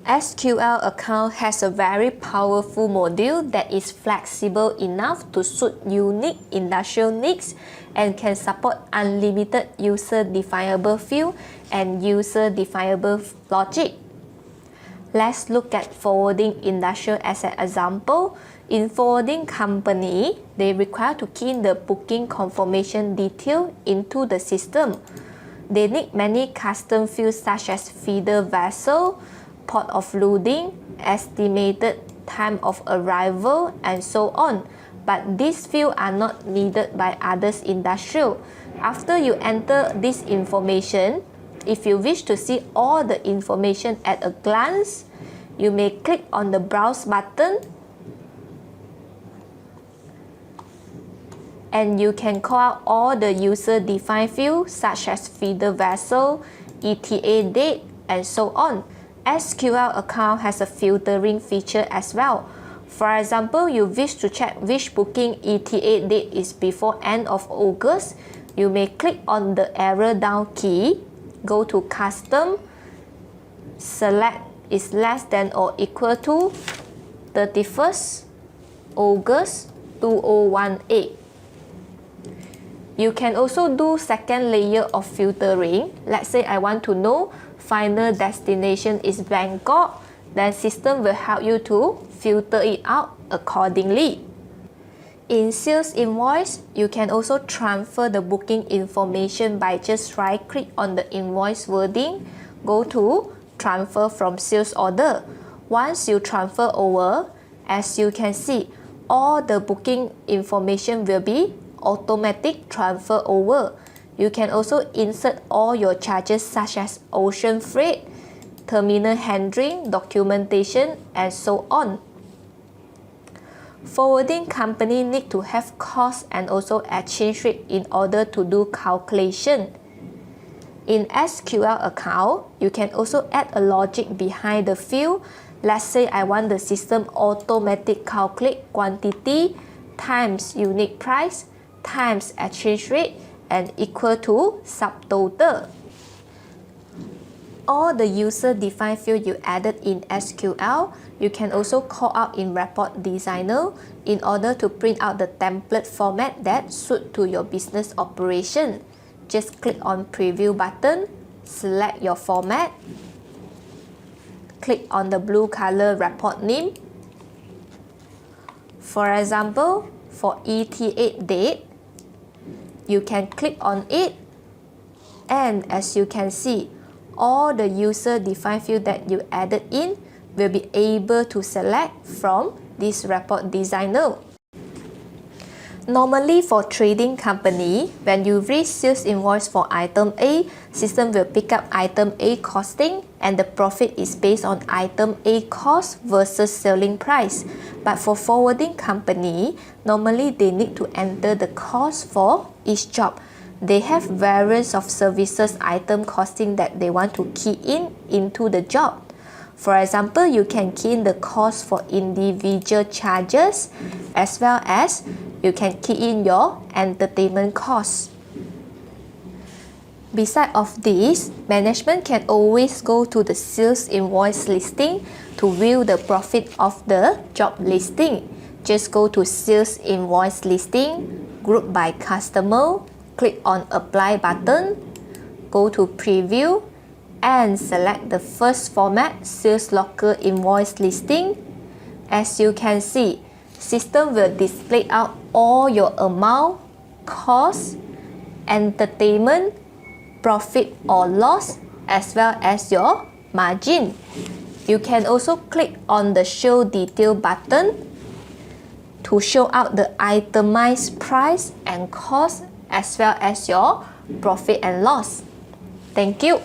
SQL account has a very powerful module that is flexible enough to suit unique industrial needs and can support unlimited user-definable field and user-definable logic. Let's look at forwarding industrial as an example. In forwarding company, they require to key in the booking confirmation detail into the system. They need many custom fields such as feeder vessel, port of loading, estimated time of arrival, and so on. But these fields are not needed by others industrial. After you enter this information, if you wish to see all the information at a glance, you may click on the Browse button and you can call out all the user-defined fields such as feeder vessel, ETA date, and so on. SQL account has a filtering feature as well. For example, you wish to check which booking ETA date is before end of August, you may click on the arrow down key, go to Custom, select is less than or equal to 31st August 2018. You can also do second layer of filtering. Let's say I want to know final destination is Bangkok, then system will help you to filter it out accordingly. In sales invoice, you can also transfer the booking information by just right-click on the invoice wording, go to transfer from sales order. Once you transfer over, as you can see, all the booking information will be automatic transfer over. You can also insert all your charges such as ocean freight, terminal handling, documentation, and so on. Forwarding company need to have cost and also exchange rate in order to do calculation. In SQL account, you can also add a logic behind the field. Let's say I want the system automatic calculate quantity times unique price times exchange rate and equal to subtotal. All the user-defined field you added in SQL, you can also call out in Report Designer in order to print out the template format that suit to your business operation. Just click on Preview button, select your format, click on the blue color report name. For example, for ETA date, you can click on it, and as you can see, all the user-defined field that you added in will be able to select from this report designer. Normally for trading company, when you read sales invoice for item A, system will pick up item A costing and the profit is based on item A cost versus selling price. But for forwarding company, normally they need to enter the cost for each job. They have variants of services item costing that they want to key in into the job. For example, you can key in the cost for individual charges as well as you can key in your entertainment costs. Besides of this, management can always go to the sales invoice listing to view the profit of the job listing. Just go to sales invoice listing, group by customer, click on apply button, go to preview, and select the first format, sales locker invoice listing. As you can see, system will display out all your amount, cost, entertainment, profit or loss, as well as your margin. You can also click on the show detail button to show out the itemized price and cost as well as your profit and loss. Thank you.